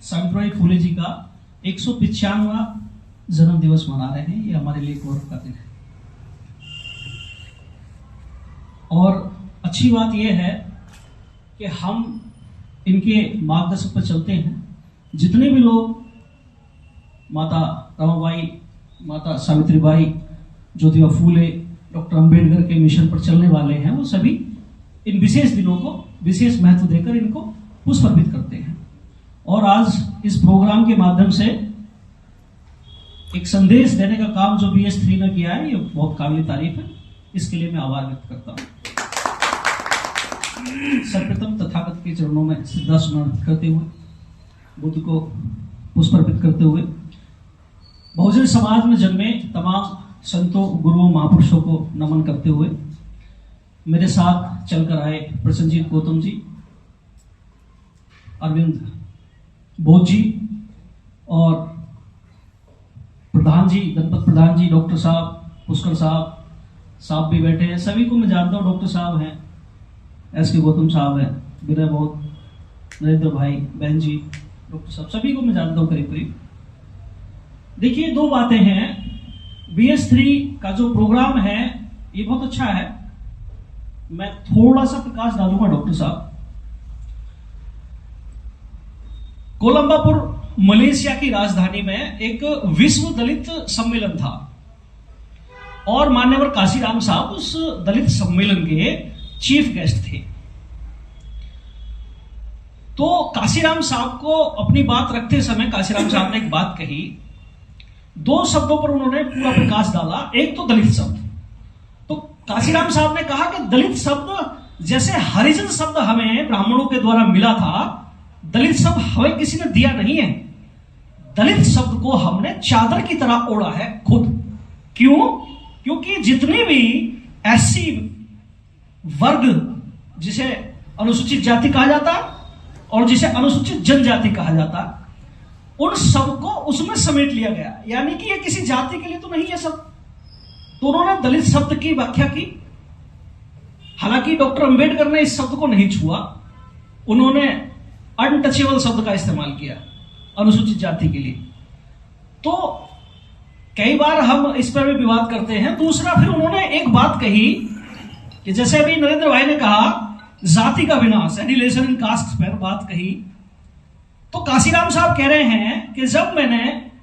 सावित्रीबाई फुले जी का 195वां जन्म दिवस मना रहे हैं। ये हमारे लिए गौरव का दिन है। और अच्छी बात यह है कि हम इनके मार्गदर्शन पर चलते हैं। जितने भी लोग माता रमाबाई, माता सावित्रीबाई, ज्योतिबा फूले, डॉक्टर अंबेडकर के मिशन पर चलने वाले हैं, वो सभी इन विशेष दिनों को विशेष महत्व देकर इनको पुष्प अर्पित करते हैं। और आज इस प्रोग्राम के माध्यम से एक संदेश देने का काम जो BS3 ने किया है, ये बहुत काबिल तारीफ है। इसके लिए मैं आभार व्यक्त करता हूं। सर्वप्रथम तथागत के चरणों में श्रद्धासुमन करते हुए, बुद्ध को पुष्प अर्पित करते हुए, बहुजन समाज में जन्मे तमाम संतों, गुरुओं, महापुरुषों को नमन करते हुए, मेरे साथ चलकर आए प्रसन्नजीत गौतम जी, अरविंद बोध जी और प्रधान जी, गणपत प्रधान जी, डॉक्टर साहब, पुष्कर साहब भी बैठे हैं। सभी को मैं जानता हूँ। डॉक्टर साहब हैं, SK गौतम साहब हैं, विनय बोध, नरेंद्र भाई, बहन जी, डॉक्टर साहब, सभी को मैं जानता हूँ करीब करीब। देखिए, दो बातें हैं। BS3 का जो प्रोग्राम है ये बहुत अच्छा है। मैं थोड़ा सा प्रकाश डालूंगा डॉक्टर साहब। कोलंबापुर मलेशिया की राजधानी में एक विश्व दलित सम्मेलन था और मान्यवर काशीराम साहब उस दलित सम्मेलन के चीफ गेस्ट थे। तो काशीराम साहब को अपनी बात रखते समय काशीराम साहब ने एक बात कही। दो शब्दों पर उन्होंने पूरा प्रकाश डाला। एक तो दलित शब्द। तो काशीराम साहब ने कहा कि दलित शब्द जैसे हरिजन शब्द हमें ब्राह्मणों के द्वारा मिला था, दलित शब्द हमें किसी ने दिया नहीं है। दलित शब्द को हमने चादर की तरह ओढ़ा है खुद। क्यों? क्योंकि जितनी भी SC वर्ग, जिसे अनुसूचित जाति कहा जाता और जिसे अनुसूचित जनजाति कहा जाता, उन सबको उसमें समेट लिया गया। यानी कि ये किसी जाति के लिए तो नहीं है सब। तो उन्होंने दलित शब्द की व्याख्या की। हालांकि डॉक्टर अंबेडकर ने इस शब्द को नहीं छुआ, उन्होंने अनटचेबल शब्द का इस्तेमाल किया अनुसूचित जाति के लिए। तो कई बार हम इस पर भी विवाद करते हैं। दूसरा, फिर उन्होंने एक बात कही कि जैसे अभी नरेंद्र भाई ने कहा जाति का विनाश, एनिहिलेशन इन कास्ट पर बात कही, तो काशीराम साहब कह रहे हैं कि जब मैंने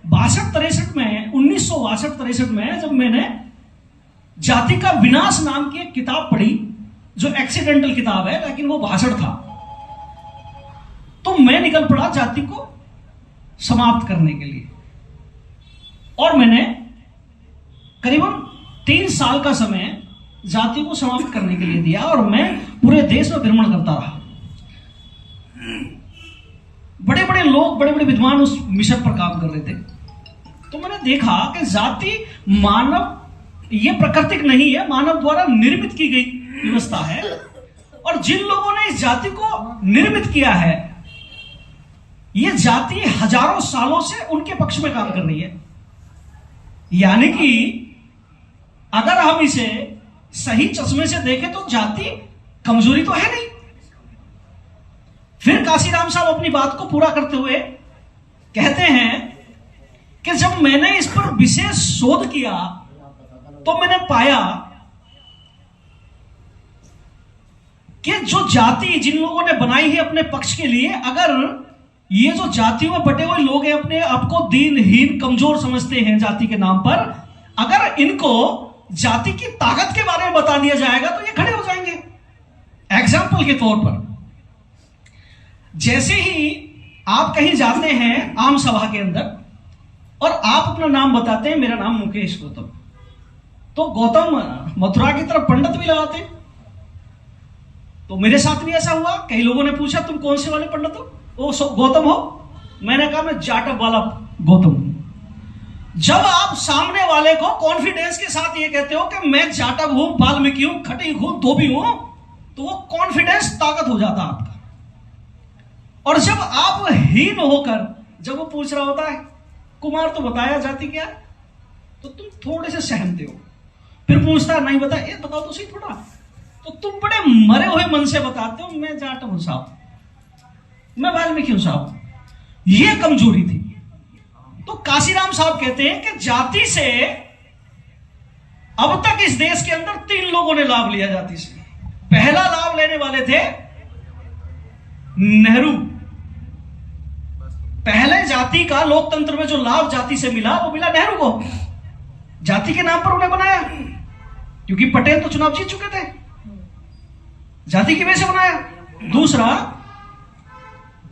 62-63 में 1962-63 में जब मैंने जाति का विनाश नाम की एक किताब पढ़ी, जो एक्सीडेंटल किताब है लेकिन वो भाषण था, तो मैं निकल पड़ा जाति को समाप्त करने के लिए। और मैंने करीबन 3 साल का समय जाति को समाप्त करने के लिए दिया और मैं पूरे देश में भ्रमण करता रहा। बड़े बड़े लोग, बड़े बड़े विद्वान उस मिशन पर काम कर रहे थे। तो मैंने देखा कि जाति मानव, ये प्राकृतिक नहीं है, मानव द्वारा निर्मित की गई व्यवस्था है। और जिन लोगों ने इस जाति को निर्मित किया है, ये जाति हजारों सालों से उनके पक्ष में काम कर रही है। यानी कि अगर हम इसे सही चश्मे से देखें तो जाति कमजोरी तो है नहीं। फिर काशीराम साहब अपनी बात को पूरा करते हुए कहते हैं कि जब मैंने इस पर विशेष शोध किया तो मैंने पाया कि जो जाति जिन लोगों ने बनाई है अपने पक्ष के लिए, अगर ये जो जातियों में बटे हुए लोग हैं, अपने आपको दीनहीन, कमजोर समझते हैं जाति के नाम पर, अगर इनको जाति की ताकत के बारे में बता दिया जाएगा तो ये खड़े हो जाएंगे। एग्जाम्पल के तौर पर, जैसे ही आप कहीं जाते हैं आम सभा के अंदर और आप अपना नाम बताते हैं, मेरा नाम मुकेश गौतम, तो गौतम मथुरा की तरफ पंडित भी लगाते। तो मेरे साथ भी ऐसा हुआ। कई लोगों ने पूछा तुम कौन से वाले पंडित हो? वो गौतम हो? मैंने कहा मैं जाटव वाला गौतम हूं। जब आप सामने वाले को कॉन्फिडेंस के साथ ये कहते हो कि मैं जाटव हूं, वाल्मीकि हूं, खटी हूं, धोबी हूं, तो वो कॉन्फिडेंस ताकत हो जाता आपका। और जब आप हीन होकर, जब वो पूछ रहा होता है कुमार तो बताया जाति क्या है, तो तुम थोड़े से सहमते हो। फिर पूछता है नहीं बता, ये बताओ तो सही थोड़ा, तो तुम बड़े मरे हुए मन से बताते हो मैं जाट हूं साहब, मैं वाल्मीकि हूं साहब। ये कमजोरी थी। तो काशीराम साहब कहते हैं कि जाति से अब तक इस देश के अंदर 3 लोगों ने लाभ लिया जाति से। पहला लाभ लेने वाले थे नेहरू। पहले जाति का लोकतंत्र में जो लाभ जाति से मिला वो मिला नेहरू को। जाति के नाम पर उन्हें बनाया, क्योंकि पटेल तो चुनाव जीत चुके थे, जाति की वजह से बनाया।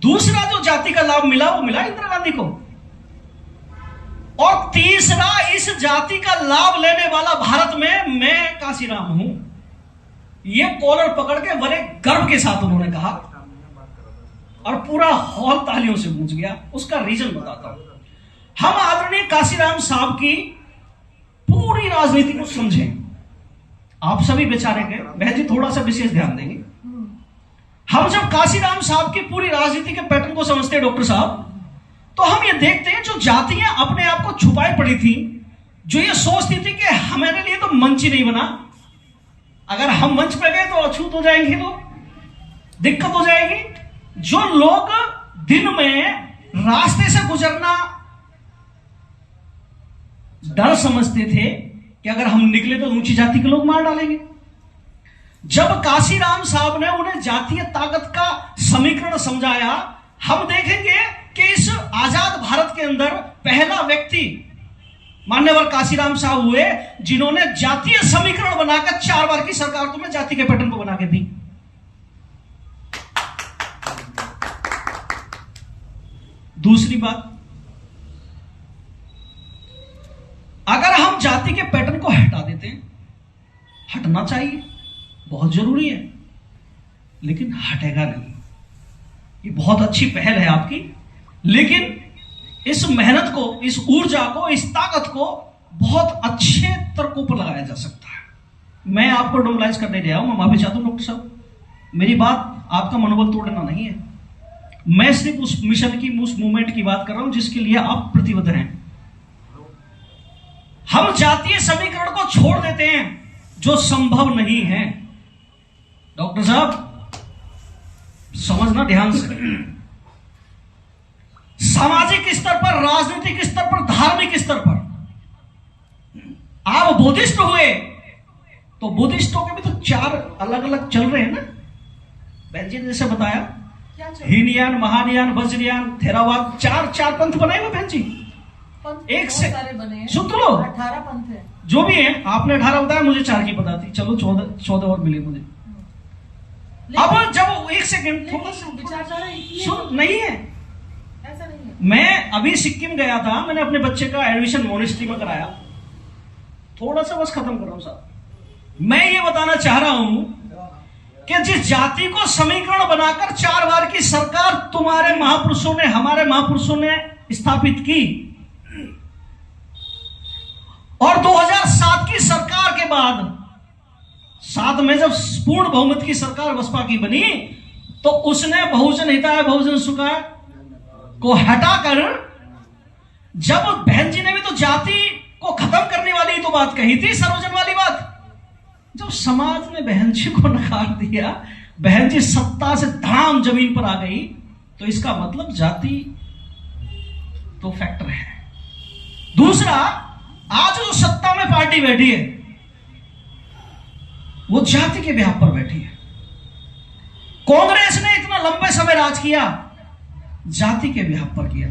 दूसरा जो जाति का लाभ मिला वो मिला इंदिरा गांधी को। और तीसरा, इस जाति का लाभ लेने वाला भारत में मैं काशीराम हूं। ये कॉलर पकड़ के बड़े गर्व के साथ उन्होंने कहा और पूरा हॉल तालियों से गूंज गया। उसका रीजन बताता हूं। हम आदरणीय काशीराम साहब की पूरी राजनीति को समझें। आप सभी बेचारे के बहन जी थोड़ा सा विशेष ध्यान देंगे। हम जब काशीराम साहब की पूरी राजनीति के पैटर्न को समझते हैं डॉक्टर साहब, तो हम ये देखते हैं जो जातियां अपने आप को छुपाई पड़ी थी, जो ये सोचती थी कि हमारे लिए तो मंच ही नहीं बना, अगर हम मंच पे गए तो अछूत हो जाएंगे, लोग दिक्कत हो जाएगी। जो लोग दिन में रास्ते से गुजरना डर समझते थे कि अगर हम निकले तो ऊंची जाति के लोग मार डालेंगे, जब काशीराम साहब ने उन्हें जातीय ताकत का समीकरण समझाया, हम देखेंगे कि इस आजाद भारत के अंदर पहला व्यक्ति मान्यवर काशीराम साहब हुए जिन्होंने जातीय समीकरण बनाकर 4 बार की सरकार तुम्हें जाति के पैटर्न को बना के दी। दूसरी बात, अगर हम जाति के पैटर्न को हटा देते हैं, हटना चाहिए, बहुत जरूरी है, लेकिन हटेगा नहीं। ये बहुत अच्छी पहल है आपकी, लेकिन इस मेहनत को, इस ऊर्जा को, इस ताकत को बहुत अच्छे तर्कों पर लगाया जा सकता है। मैं आपको डोमलाइज करने दे रहा हूं, मैं माफी चाहता हूं डॉक्टर साहब, मेरी बात आपका मनोबल तोड़ना नहीं है। मैं सिर्फ उस मिशन की, उस मूवमेंट की बात कर रहा हूं जिसके लिए आप प्रतिबद्ध हैं। हम जातीय समीकरण को छोड़ देते हैं जो संभव नहीं है। डॉक्टर साहब समझना ध्यान से, सामाजिक स्तर पर, राजनीतिक स्तर पर, धार्मिक स्तर पर आप बुद्धिस्ट हुए तो बुद्धिस्टों के भी तो 4 अलग अलग चल रहे हैं ना। बहन जी ने जैसे बताया, हीनयान, महानयान, वज्रयान, थेरावाद, 4 पंथ बनाए हुए बहन जी। एक से सुन तो लो, 18 पंथ है जो भी है। आपने 18 बताया, मुझे 4 की पता थी, चलो 14 और मिले मुझे। अब जब एक सेकेंड थोड़ा सा सुन, नहीं है ऐसा नहीं है। मैं अभी सिक्किम गया था, मैंने अपने बच्चे का एडमिशन मोनेस्ट्री में कराया। थोड़ा सा बस खत्म कर रहा हूं साहब। मैं ये बताना चाह रहा हूं कि जिस जाति को समीकरण बनाकर 4 बार की सरकार तुम्हारे महापुरुषों ने, हमारे महापुरुषों ने स्थापित की, और 2007 की सरकार के बाद 7 में जब पूर्ण बहुमत की सरकार बसपा की बनी, तो उसने बहुजन हिताय बहुजन सुखाय को हटाकर, जब बहन जी ने भी तो जाति को खत्म करने वाली तो बात कही थी, सर्वजन वाली बात, जब समाज ने बहन जी को नकार दिया, बहन जी सत्ता से धड़ाम जमीन पर आ गई, तो इसका मतलब जाति तो फैक्टर है। दूसरा, आज जो सत्ता में पार्टी बैठी है वो जाति के ब्याह पर बैठी है। कांग्रेस ने इतना लंबे समय राज किया, जाति के ब्याह पर किया।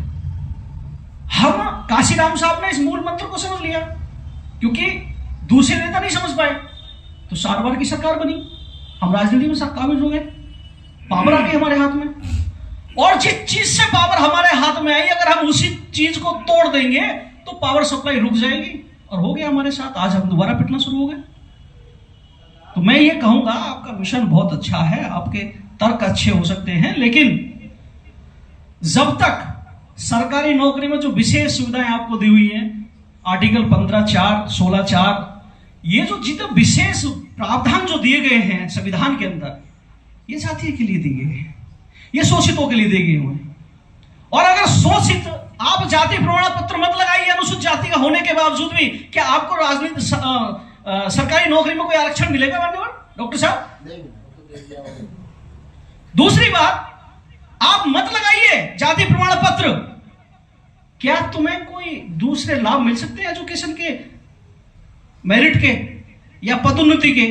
हम काशीराम साहब ने इस मूल मंत्र को समझ लिया, क्योंकि दूसरे नेता नहीं समझ पाए, तो 4 बार की सरकार बनी, हम राजनीति में काबिज हो गए, पावर आ गई हमारे हाथ में। और जिस चीज से पावर हमारे हाथ में आई, अगर हम उसी चीज को तोड़ देंगे तो पावर सप्लाई रुक जाएगी, और हो गया हमारे साथ। आज हम दोबारा पिटना शुरू हो गए। तो मैं ये कहूंगा, आपका मिशन बहुत अच्छा है, आपके तर्क अच्छे हो सकते हैं, लेकिन जब तक सरकारी नौकरी में जो विशेष सुविधाएं आपको दी हुई हैं, आर्टिकल 15(4), 16(4), ये जो जितने विशेष प्रावधान जो दिए गए हैं संविधान के अंदर, ये जाति के लिए दिए गए हैं, ये शोषितों के लिए दिए गए हुए। और अगर शोषित, आप जाति प्रमाण पत्र मत लगाइए अनुसूचित जाति का होने के बावजूद भी, क्या आपको राजनीति सरकारी नौकरी में कोई आरक्षण मिलेगा मान्यवर डॉक्टर साहब? दूसरी बात, आप मत लगाइए जाति प्रमाण पत्र। क्या तुम्हें कोई दूसरे लाभ मिल सकते हैं एजुकेशन के, मेरिट के, या पदोन्नति के,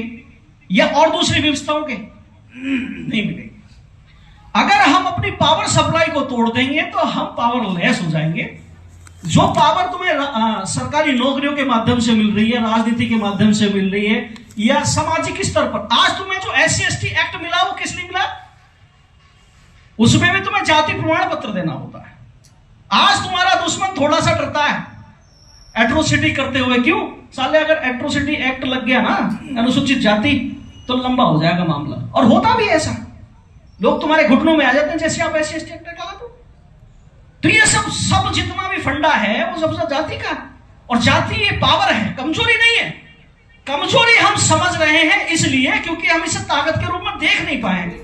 या और दूसरी व्यवस्थाओं के? नहीं मिलेंगे। अगर हम अपनी पावर सप्लाई को तोड़ देंगे तो हम पावरलेस हो जाएंगे। जो पावर तुम्हें सरकारी नौकरियों के माध्यम से मिल रही है, राजनीति के माध्यम से मिल रही है, या सामाजिक स्तर पर, आज तुम्हें जो SC/ST एक्ट मिला वो किस लिए मिला? उसमें भी तुम्हें जाति प्रमाण पत्र देना होता है। आज तुम्हारा दुश्मन थोड़ा सा डरता है एट्रोसिटी करते हुए। क्यों? साले अगर एट्रोसिटी एक्ट लग गया ना, अनुसूचित जाति, तो लंबा हो जाएगा मामला। और होता भी ऐसा, लोग तुम्हारे घुटनों में आ जाते हैं जैसे आप SC/ST एक्ट लगा दो। तो ये सब जितना भी फंडा है वो सब जाति का। और जाति ये पावर है, कमजोरी नहीं है। कमजोरी हम समझ रहे हैं इसलिए क्योंकि हम इसे ताकत के रूप में देख नहीं पाएंगे।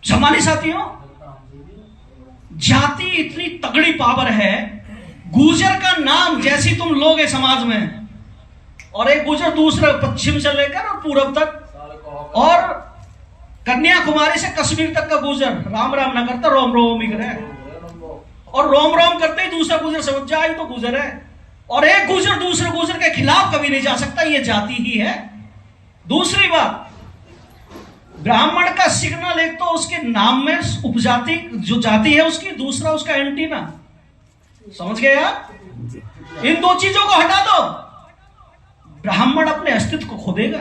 सम्मानित साथियों, जाति इतनी तगड़ी पावर है। गुर्जर का नाम जैसी तुम लोग समाज में, और एक गुर्जर दूसरे पश्चिम से लेकर और पूरब तक, और कन्याकुमारी से कश्मीर तक का गुर्जर राम राम ना करता, रोम रोम ही करे। और रोम रोम करते ही दूसरा गुर्जर समझ जाए तो गुर्जर है। और एक गुर्जर दूसरे गुर्जर के खिलाफ कभी नहीं जा सकता, ये जाति ही है। दूसरी बात, ब्राह्मण का सिग्नल एक तो उसके नाम में उपजाति जो जाति है उसकी, दूसरा उसका एंटीना। समझ गए आप? इन दो चीजों को हटा दो, ब्राह्मण अपने अस्तित्व को खो देगा।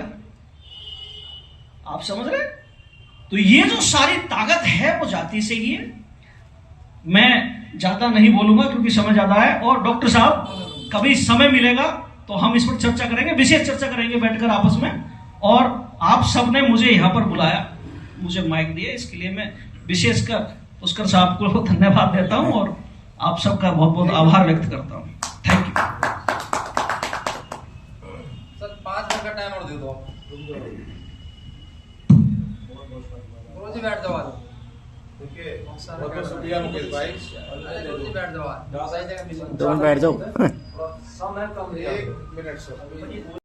आप समझ रहे? तो ये जो सारी ताकत है वो जाति से ही है। मैं ज्यादा नहीं बोलूंगा क्योंकि समय ज्यादा है। और डॉक्टर साहब, कभी समय मिलेगा तो हम इस पर चर्चा करेंगे, विशेष चर्चा करेंगे बैठकर आपस में। और आप सबने मुझे यहां पर बुलाया, मुझे माइक दिया, इसके लिए मैं विशेषकर पुष्कर साहब को धन्यवाद देता हूं और आप सबका बहुत बहुत आभार व्यक्त करता हूं। Thank you sir. 5 मिनट का टाइम और दे दो। रोज बैठ जाओ। ओके, शुक्रिया मुकेश भाई। रोज बैठ जाओ। बैठ जाओ। समय कम, 1 मिनट सर।